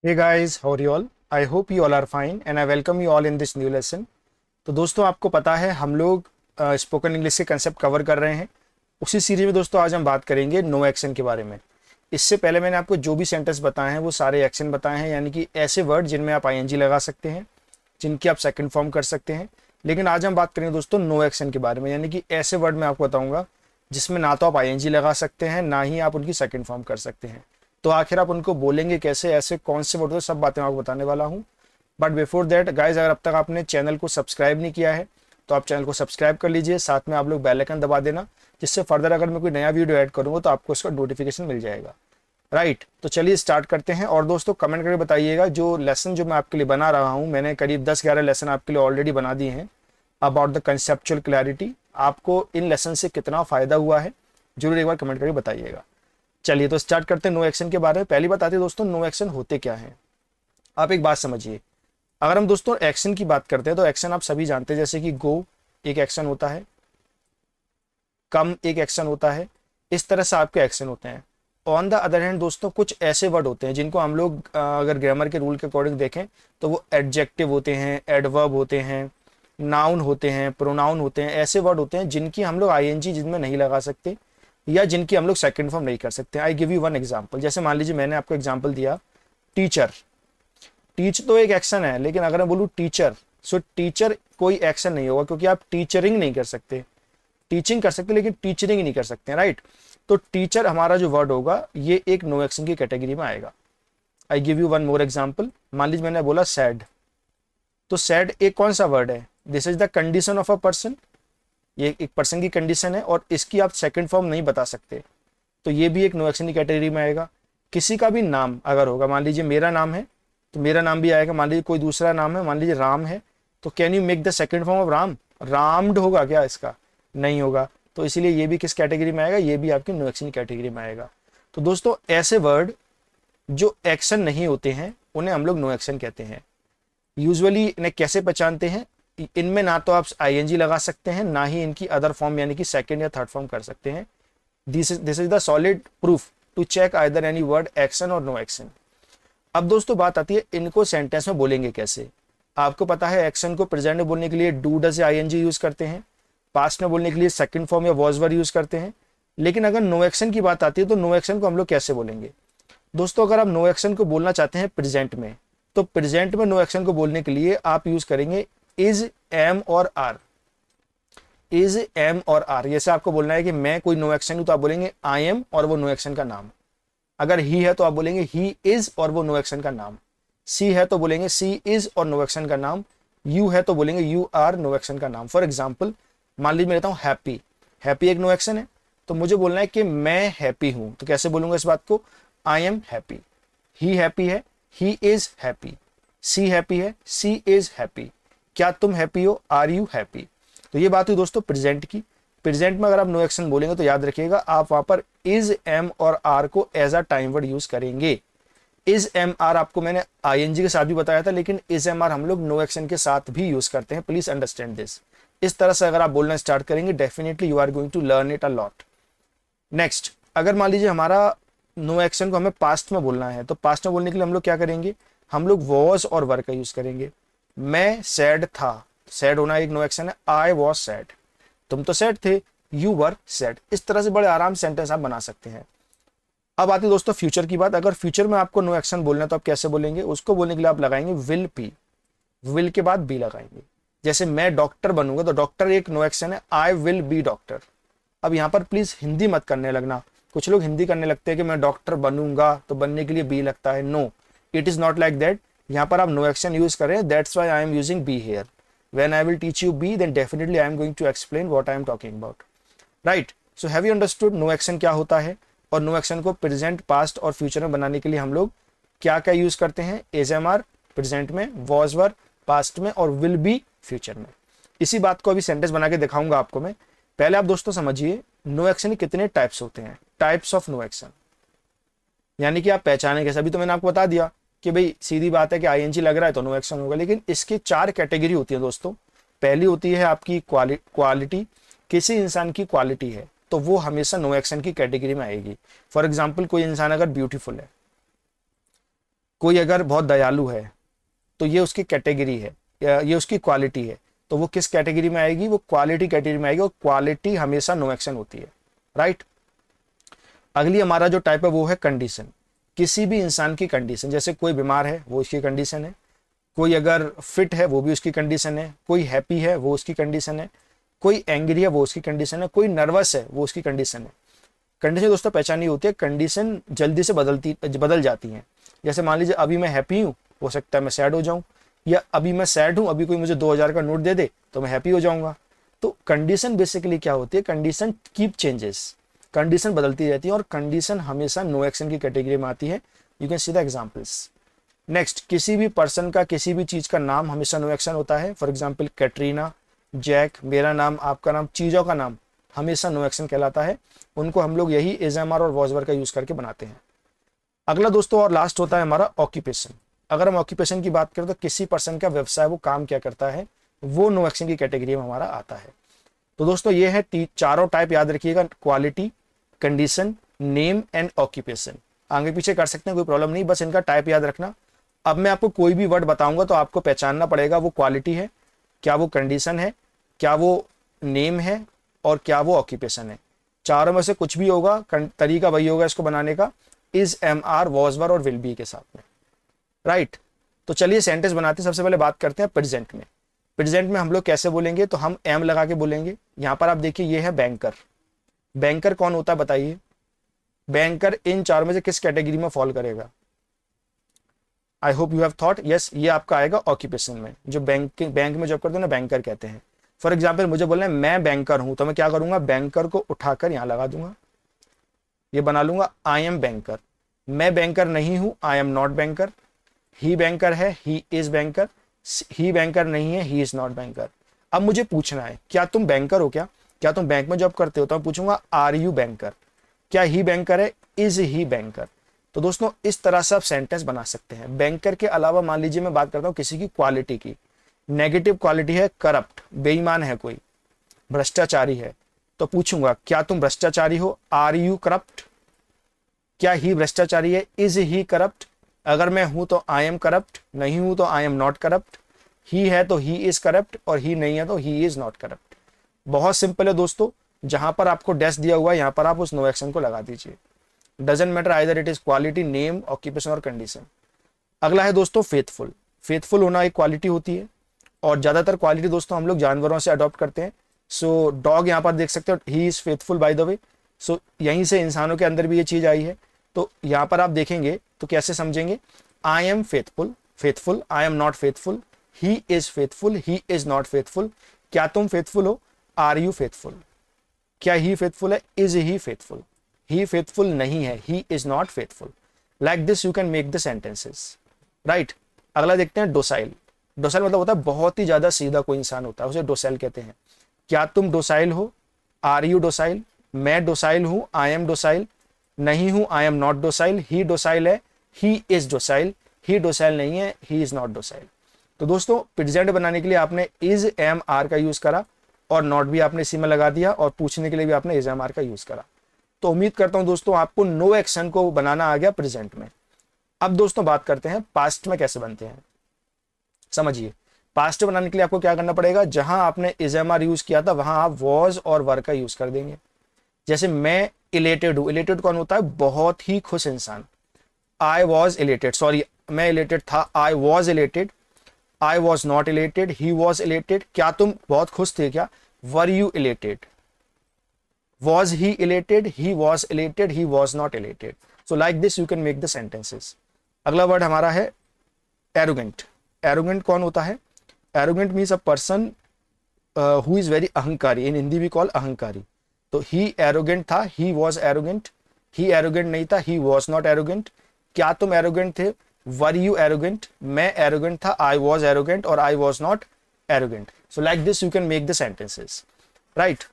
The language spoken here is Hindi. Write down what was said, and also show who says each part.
Speaker 1: Hey guys, how are you all? I hope you all are fine and I welcome you all in this new lesson. तो दोस्तों आपको पता है हम लोग स्पोकन इंग्लिश के कंसेप्ट कवर कर रहे हैं। उसी सीरीज में दोस्तों आज हम बात करेंगे नो एक्शन के बारे में। इससे पहले मैंने आपको जो भी सेंटेंस बताए हैं वो सारे एक्शन बताए हैं, यानी कि ऐसे वर्ड जिनमें आप आईएनजी लगा सकते हैं, जिनकी आप सेकंड फॉर्म कर सकते हैं। लेकिन आज हम बात करेंगे दोस्तों नो एक्शन के बारे में, यानी कि ऐसे वर्ड मैं आपको बताऊंगा जिसमें ना तो आप आईएनजी लगा सकते हैं ना ही आप उनकी सेकंड फॉर्म कर सकते हैं। तो आखिर आप उनको बोलेंगे कैसे, ऐसे कौन से वर्ड, सब बातें मैं आपको बताने वाला हूँ। बट बिफोर दैट गाइज, अगर अब तक आपने चैनल को सब्सक्राइब नहीं किया है तो आप चैनल को सब्सक्राइब कर लीजिए, साथ में आप लोग बेल आइकन दबा देना, जिससे फर्दर अगर मैं कोई नया वीडियो ऐड करूंगा तो आपको उसका नोटिफिकेशन मिल जाएगा। राइट, तो चलिए स्टार्ट करते हैं। और दोस्तों कमेंट करके बताइएगा जो लेसन जो मैं आपके लिए बना रहा हूँ, मैंने करीब 10-11 लेसन आपके लिए ऑलरेडी बना दिए हैं अबाउट द कंसेप्चुअल क्लैरिटी। आपको इन लेसन से कितना फायदा हुआ है जरूर एक बार कमेंट करके बताइएगा। चलिए तो स्टार्ट करते हैं नो एक्शन के बारे में। पहली बात आती है दोस्तों नो एक्शन होते क्या है। आप एक बात समझिए, अगर हम दोस्तों एक्शन की बात करते हैं तो एक्शन आप सभी जानते हैं, जैसे कि गो एक एक्शन होता है, कम एक एक्शन होता है, इस तरह से आपके एक्शन होते हैं। ऑन द अदर हैंड दोस्तों कुछ ऐसे वर्ड होते हैं जिनको हम लोग अगर ग्रामर के रूल के अकॉर्डिंग देखें तो वो एडजेक्टिव होते हैं, एडवर्ब होते हैं, नाउन होते हैं, प्रोनाउन होते हैं। ऐसे वर्ड होते हैं जिनकी हम लोग आईएनजी जिनमें नहीं लगा सकते या जिनकी हम लोग सेकंड फॉर्म नहीं कर सकते। I give you one example. जैसे मान लीजिए मैंने आपको एग्जांपल दिया टीचर। टीच तो एक एक्शन है, लेकिन अगर मैं बोलूँ टीचर, सो टीचर कोई एक्शन नहीं होगा क्योंकि आप टीचरिंग नहीं कर सकते। टीचिंग कर सकते लेकिन टीचरिंग नहीं कर सकते, राइट। तो टीचर हमारा जो वर्ड होगा ये एक नो एक्शन की कैटेगरी में आएगा। I give you one more example. मान लीजिए मैंने बोला सैड, तो सैड एक कौन सा वर्ड है? This is the condition of a person. ये एक पर्सन की कंडीशन है और इसकी आप सेकंड फॉर्म नहीं बता सकते, तो ये भी एक नो एक्शन की कैटेगरी में आएगा। किसी का भी नाम अगर होगा, मान लीजिए मेरा नाम है तो मेरा नाम भी आएगा। मान लीजिए कोई दूसरा नाम है, मान लीजिए राम है, तो can you make the second form of ram? Rammed होगा क्या इसका? नहीं होगा। तो इसीलिए ये भी किस कैटेगरी में आएगा? ये भी आपकी नो एक्शन कैटेगरी में आएगा। तो दोस्तों ऐसे वर्ड जो एक्शन नहीं होते हैं उन्हें हम लोग नो एक्शन कहते हैं। यूजुअली इन्हें कैसे पहचानते हैं? इनमें ना तो आप आईएनजी लगा सकते हैं ना ही इनकी अदर फॉर्म यानी कि सेकंड या थर्ड फॉर्म कर सकते हैं। This is the solid proof to check either any word action और नो एक्शन। अब दोस्तों बात आती है इनको सेंटेंस में बोलेंगे कैसे। आपको पता है एक्शन को प्रेजेंट में बोलने के लिए डू डज या आईएनजी यूज करते हैं, पास्ट में बोलने के लिए सेकंड फॉर्म या वॉज वर यूज करते हैं। लेकिन अगर नो एक्शन की बात आती है तो नो एक्शन को हम लोग कैसे बोलेंगे? दोस्तों अगर आप नो एक्शन को बोलना चाहते हैं प्रेजेंट में, तो प्रेजेंट में नो एक्शन को बोलने के लिए आप यूज करेंगे इज, एम और आर। इज, एम और आर, जैसे आपको बोलना है कि मैं कोई नो एक्शन हूं तो आप बोलेंगे आई एम और वो नो एक्शन का नाम। अगर ही है तो आप बोलेंगे ही इज और वो नो एक्शन का नाम। सी है तो बोलेंगे सी इज और नो एक्शन का नाम। यू है तो बोलेंगे यू आर नो एक्शन का नाम। फॉर एग्जाम्पल मान लीजिए मैं लेता हूं हैप्पी। हैप्पी एक नो एक्शन है, तो मुझे बोलना है कि मैं हैप्पी हूं, तो कैसे बोलूंगा इस बात को? I am happy. He happy है, he is happy. She happy है, सी इज हैप्पी। क्या तुम हैप्पी हो? Are you happy? तो ये बात हुई दोस्तों प्रेजेंट की। प्रेजेंट में अगर आप नो एक्शन बोलेंगे तो याद रखिएगा आप वहां पर इज, एम और आर को as a time word use करेंगे। इज, एम, आर आपको मैंने आईएनजी के साथ भी बताया था, लेकिन इज, एम, आर हम लोग नो एक्शन के साथ भी यूज करते हैं। Please understand this. इस तरह से अगर आप बोलना स्टार्ट करेंगे definitely you are going to learn it a lot. Next, अगर मान लीजिए हमारा नो एक्शन को हमें पास्ट में बोलना है, तो पास्ट में बोलने के लिए हम लोग क्या करेंगे? हम लोग वॉज और वर का यूज करेंगे। मैं सैड था, सैड होना एक नो एक्शन है। आई वॉज सैड, तुम तो सैड थे, यू वर सैड। इस तरह से बड़े आराम से सेंटेंस आप बना सकते हैं। अब आती है दोस्तों फ्यूचर की बात। अगर फ्यूचर में आपको नो एक्शन बोलना है तो आप कैसे बोलेंगे? उसको बोलने के लिए आप लगाएंगे विल बी। विल के बाद बी लगाएंगे। जैसे मैं डॉक्टर बनूंगा तो डॉक्टर एक नो एक्शन है, आई विल बी डॉक्टर। अब यहां पर प्लीज हिंदी मत करने लगना। कुछ लोग हिंदी करने लगते हैं कि मैं डॉक्टर बनूंगा तो बनने के लिए बी लगता है। No, it is not like that. यहां पर आप नो एक्शन यूज करें, that's why I am using be here. When I will teach you be then definitely I am going to explain what I am talking about. Right, so have you understood no action क्या होता है? और नो एक्शन को प्रेजेंट, पास्ट और फ्यूचर में बनाने के लिए हम लोग क्या क्या यूज करते हैं? एज, एम, आर प्रेजेंट में, वॉज वर पास्ट में और विल बी फ्यूचर में। इसी बात को अभी सेंटेंस बना के दिखाऊंगा आपको मैं। पहले आप दोस्तों समझिए नो एक्शन कितने टाइप्स होते हैं। टाइप्स ऑफ नो एक्शन यानी कि आप पहचाने कैसे? अभी तो मैंने आपको बता दिया कि भाई सीधी बात है कि आईएनजी लग रहा है तो नो एक्शन होगा, लेकिन इसकी 4 कैटेगरी होती है दोस्तों। पहली होती है आपकी क्वालिटी। किसी इंसान की क्वालिटी है तो वो हमेशा नो एक्शन की कैटेगरी में आएगी। फॉर एग्जाम्पल कोई इंसान अगर ब्यूटीफुल है, कोई अगर बहुत दयालु है तो ये उसकी कैटेगरी है या ये उसकी क्वालिटी है, तो वो किस कैटेगरी में आएगी, वो क्वालिटी कैटेगरी में आएगी, और क्वालिटी हमेशा नो एक्शन होती है, राइट। अगली हमारा जो टाइप है वो है कंडीशन। किसी भी इंसान की कंडीशन, जैसे कोई बीमार है वो उसकी कंडीशन है, कोई अगर फिट है वो भी उसकी कंडीशन है, कोई हैप्पी है वो उसकी कंडीशन है, कोई एंग्री है वो उसकी कंडीशन है, कोई नर्वस है वो उसकी कंडीशन है। कंडीशन दोस्तों पहचानी होती है, कंडीशन जल्दी से बदल जाती हैं। जैसे मान लीजिए अभी मैं हैप्पी हूँ, हो सकता है मैं सैड हो जाऊं, या अभी मैं सैड हूं, अभी कोई मुझे 2000 का नोट दे दे तो मैं हैप्पी हो जाऊंगा। तो कंडीशन बेसिकली क्या होती है, कंडीशन कीप चेंजेस, कंडीशन बदलती रहती है, और कंडीशन हमेशा नो एक्शन की कैटेगरी में आती है। You can see the examples. Next, किसी भी पर्सन का, किसी भी चीज का नाम हमेशा नो एक्शन होता है। फॉर एग्जाम्पल कैटरीना, जैक, मेरा नाम, आपका नाम, चीजों का नाम हमेशा नो एक्शन कहलाता है। उनको हम लोग यही इज एम आर और वॉज वर्ब का यूज करके बनाते हैं। अगला दोस्तों और लास्ट होता है हमारा ऑक्यूपेशन। अगर हम ऑक्यूपेशन की बात करें तो किसी पर्सन का व्यवसाय, वो काम क्या करता है, वो नो एक्शन की कैटेगरी में हमारा आता है। तो दोस्तों ये है चारों टाइप, याद रखिएगा, quality, condition, name and occupation. आगे पीछे कर सकते हैं, कोई प्रॉब्लम नहीं, बस इनका टाइप याद रखना। अब मैं आपको कोई भी वर्ड बताऊंगा तो आपको पहचानना पड़ेगा वो क्वालिटी है, क्या वो कंडीशन है, क्या वो नेम है, और क्या वो ऑक्यूपेशन है। चारों में से कुछ भी होगा, तरीका वही होगा इसको बनाने का, is, am are, was were और विल बी के साथ में, राइट। तो चलिए सेंटेंस बनाते हैं। सबसे पहले बात करते हैं प्रेजेंट में। प्रेजेंट में हम लोग कैसे बोलेंगे, तो हम एम लगा के बोलेंगे। यहां पर आप देखिए ये है बैंकर। बैंकर कौन होता है बताइए, बैंकर इन चारों में से किस कैटेगरी में फॉल करेगा। I hope you have thought, yes, ये आपका आएगा ऑक्यूपेशन में। जो बैंक में जॉब करते हैं ना, बैंकर कहते हैं। फॉर एग्जाम्पल मुझे बोलना है मैं बैंकर हूं, तो मैं क्या करूंगा, बैंकर को उठाकर यहां लगा दूंगा, ये बना लूंगा आई एम बैंकर। मैं बैंकर नहीं हूं, I am not banker. He banker है, he is banker. He banker नहीं है, ही इज नॉट बैंकर। अब मुझे पूछना है क्या तुम बैंकर हो, क्या तुम बैंक में जॉब करते हो, तो मैं पूछूंगा आर यू बैंकर। क्या ही बैंकर है, इज ही बैंकर। तो दोस्तों इस तरह से आप सेंटेंस बना सकते हैं। बैंकर के अलावा मान लीजिए मैं बात करता हूं किसी की क्वालिटी की, नेगेटिव क्वालिटी है, करप्ट, बेईमान है, कोई भ्रष्टाचारी है, तो पूछूंगा क्या तुम भ्रष्टाचारी हो, आर यू करप्ट। क्या ही भ्रष्टाचारी है, इज ही करप्ट। अगर मैं हूं तो आई एम करप्ट, नहीं हूं तो आई एम नॉट करप्ट। ही है तो ही इज करप्ट, और ही नहीं है तो ही इज नॉट करप्ट। बहुत सिंपल है दोस्तों, जहां पर आपको डैश दिया हुआ है यहां पर आप उस नो एक्शन को लगा दीजिए। Doesn't matter either it is quality, name, occupation और कंडीशन। अगला है दोस्तों फेथफुल। फेथफुल होना एक क्वालिटी होती है, और ज्यादातर क्वालिटी दोस्तों हम लोग जानवरों से अडॉप्ट करते हैं। सो डॉग यहाँ पर देख सकते हो, he is faithful by the way. So यहीं से इंसानों के अंदर भी ये चीज आई है। तो यहाँ पर आप देखेंगे तो कैसे समझेंगे, I am faithful, faithful, I am not faithful, he is faithful, he is not faithful. क्या तुम फेथफुल हो, आर यू फेथफुल। क्या ही फेथफुल है, is he faithful. He faithful नहीं है, he is not faithful. Like this you can make the sentences, right. अगला देखते हैं डोसाइल। डोसाइल मतलब होता है बहुत ही ज्यादा सीधा कोई इंसान होता है, उसे डोसाइल कहते हैं। क्या तुम डोसाइल हो, आर यू डोसाइल। मैं डोसाइल हूं, आई एम डोसाइल। नहीं हूं, I am not docile. He docile है, he is docile. He docile नहीं है, ही इज नॉट डोसाइल। तो दोस्तों प्रेजेंट बनाने के लिए आपने इज, एम, आर का यूज करा, और नॉट भी आपने इसी में लगा दिया, और पूछने के लिए भी आपने इज, एम, आर का यूज करा। तो उम्मीद करता हूं दोस्तों आपको नो एक्शन को बनाना आ गया प्रेजेंट में। अब दोस्तों बात करते हैं पास्ट में कैसे बनते हैं। समझिए, पास्ट बनाने के लिए आपको क्या करना पड़ेगा, जहां आपने इज, एम, आर यूज किया था वहां आप वॉज और वर का यूज कर देंगे। जैसे मैं इलेटेड हूं, इलेटेड कौन होता है, बहुत ही खुश इंसान। आई वॉज इलेटेड, सॉरी मैं इलेटेड था, I was elated. I was not elated, he was elated. क्या तुम बहुत खुश थे क्या, were you elated. Was he elated, he was elated, he was not elated. So like this you can make the sentences. अगला वर्ड हमारा है एरोगेंट। एरोगेंट कौन होता है, arrogant means a person who is very अहंकारी, इन हिंदी भी कॉल अहंकारी। तो ही एरोगेंट था, he was arrogant. He arrogant नहीं था, ही वॉज नॉट एरोगेंट। क्या तुम एरोगेंट थे, वर यू एरोगेंट। मैं एरोगेंट था, आई वॉज एरोगेंट, और I was not arrogant. So like this you can make the sentences, right.